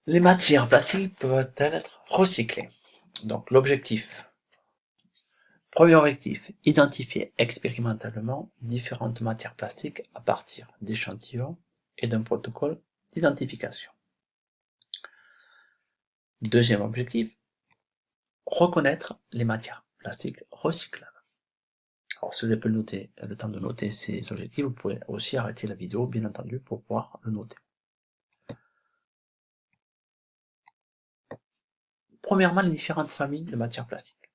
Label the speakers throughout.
Speaker 1: Les matières plastiques peuvent-elles être recyclées? Donc l'objectif, premier objectif, identifier expérimentalement différentes matières plastiques à partir d'échantillons et d'un protocole d'identification. Deuxième objectif, reconnaître les matières plastiques recyclables. Alors si vous avez le temps de noter ces objectifs, vous pouvez aussi arrêter la vidéo, bien entendu, pour pouvoir le noter. Premièrement, les différentes familles de matières plastiques.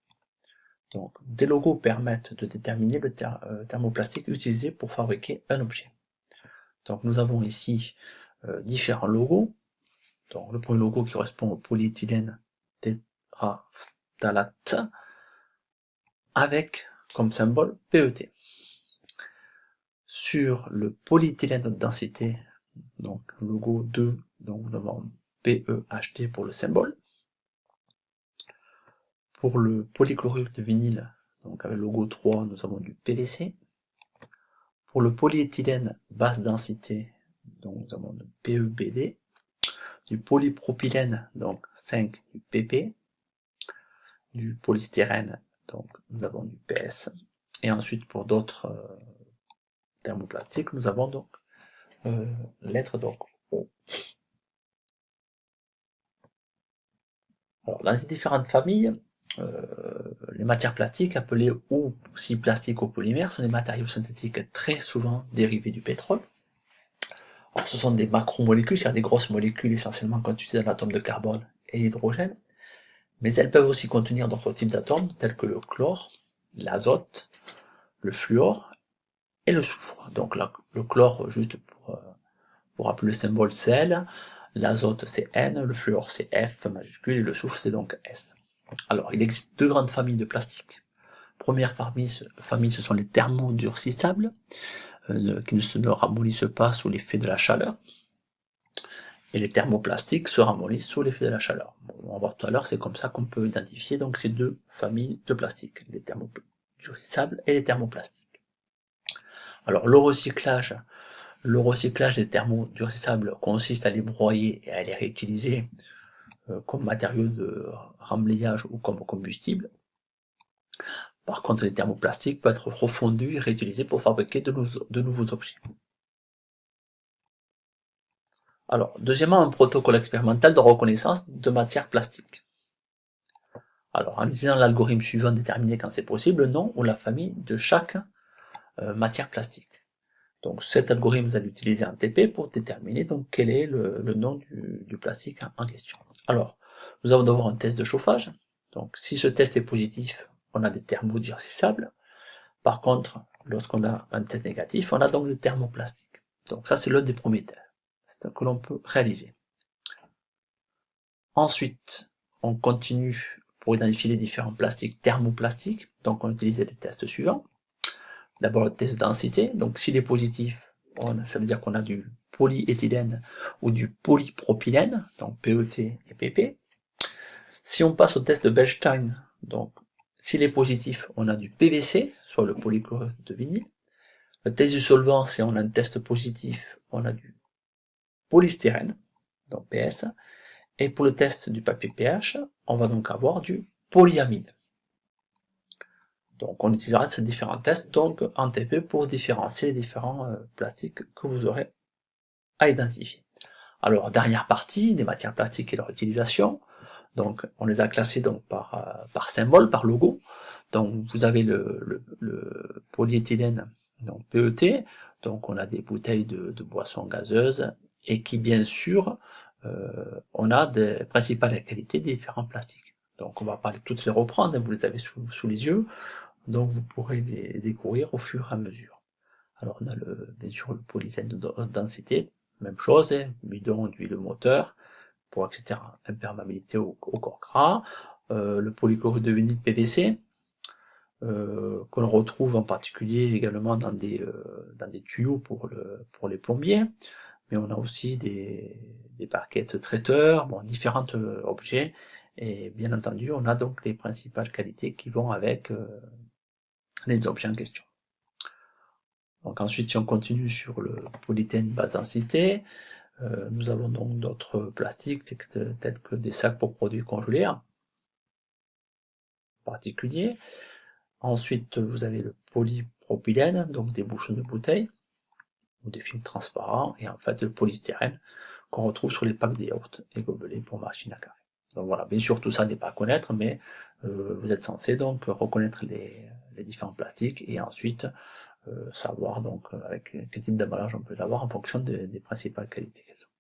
Speaker 1: Donc, des logos permettent de déterminer le thermoplastique utilisé pour fabriquer un objet. Donc, nous avons ici différents logos. Donc, le premier logo qui correspond au polyéthylène tétraphthalate avec comme symbole PET. Sur le polyéthylène de haute densité, donc logo 2, donc nous avons PEHT pour le symbole. Pour le polychlorure de vinyle, donc avec le logo 3, nous avons du PVC. Pour le polyéthylène basse densité, donc nous avons du PEBD. Du polypropylène, donc 5, du PP. Du polystyrène, donc nous avons du PS. Et ensuite, pour d'autres thermoplastiques, nous avons donc lettre donc O. Alors, dans ces différentes familles, les matières plastiques, appelées ou aussi plasticopolymères, sont des matériaux synthétiques très souvent dérivés du pétrole. Alors, ce sont des macromolécules, c'est-à-dire des grosses molécules essentiellement constituées d'un atome de carbone et d'hydrogène, mais elles peuvent aussi contenir d'autres types d'atomes, tels que le chlore, l'azote, le fluor et le soufre. Donc là, le chlore, juste pour rappeler le symbole, c'est L, l'azote c'est N, le fluor c'est F majuscule et le soufre c'est donc S. Alors, il existe deux grandes familles de plastiques. Première famille, ce sont les thermodurcissables, qui ne se ramollissent pas sous l'effet de la chaleur. Et les thermoplastiques se ramollissent sous l'effet de la chaleur. Bon, on va voir tout à l'heure, c'est comme ça qu'on peut identifier donc ces deux familles de plastiques, les thermodurcissables et les thermoplastiques. Alors le recyclage des thermodurcissables consiste à les broyer et à les réutiliser comme matériaux de remblayage ou comme combustible. Par contre, les thermoplastiques peuvent être refondus et réutilisés pour fabriquer de nouveaux objets. Alors, deuxièmement, un protocole expérimental de reconnaissance de matière plastique. Alors, en utilisant l'algorithme suivant, déterminer quand c'est possible le nom ou la famille de chaque matière plastique. Donc, cet algorithme, vous allez utiliser un TP pour déterminer donc quel est le nom du plastique en question. Alors, nous allons d'abord un test de chauffage. Donc, si ce test est positif, on a des thermodurcissables. Par contre, lorsqu'on a un test négatif, on a donc des thermoplastiques. Donc ça, c'est l'un des premiers tests que l'on peut réaliser. Ensuite, on continue pour identifier les différents plastiques thermoplastiques. Donc on utilise les tests suivants. D'abord le test de densité. Donc s'il est positif, ça veut dire qu'on a du polyéthylène ou du polypropylène, donc PET et PP. Si on passe au test de Bechstein, donc s'il est positif, on a du PVC, soit le polychlorure de vinyle. Le test du solvant, si on a un test positif, on a du polystyrène, donc PS. Et pour le test du papier pH, on va donc avoir du polyamide. Donc on utilisera ces différents tests donc en TP pour différencier les différents plastiques que vous aurez à identifier. Alors dernière partie, les matières plastiques et leur utilisation. Donc on les a classés donc par symbole, par logo. Donc vous avez le polyéthylène, donc PET, donc on a des bouteilles de boissons gazeuses, et qui bien sûr, on a des principales qualités des différents plastiques. Donc on va pas toutes les reprendre, vous les avez sous les yeux, donc vous pourrez les découvrir au fur et à mesure. Alors on a bien sûr le polyéthylène de haute densité, même chose, bidon d'huile moteur, pour etc. Imperméabilité au corps gras, le polychlorure de vinyle PVC, que l'on retrouve en particulier également dans des tuyaux pour les plombiers, mais on a aussi des parquettes traiteurs, bon, différents objets, et bien entendu on a donc les principales qualités qui vont avec les objets en question. Donc ensuite, si on continue sur le polyéthylène basse densité, Nous avons donc d'autres plastiques tels que des sacs pour produits congelés en particulier. Ensuite, vous avez le polypropylène, donc des bouchons de bouteilles, ou des films transparents, et en fait le polystyrène qu'on retrouve sur les packs de yaourts et gobelets pour machine à café. Donc voilà, bien sûr tout ça n'est pas à connaître, mais vous êtes censé donc reconnaître les différents plastiques et ensuite savoir donc avec quel type d'emballage on peut avoir en fonction des principales qualités qu'elles ont.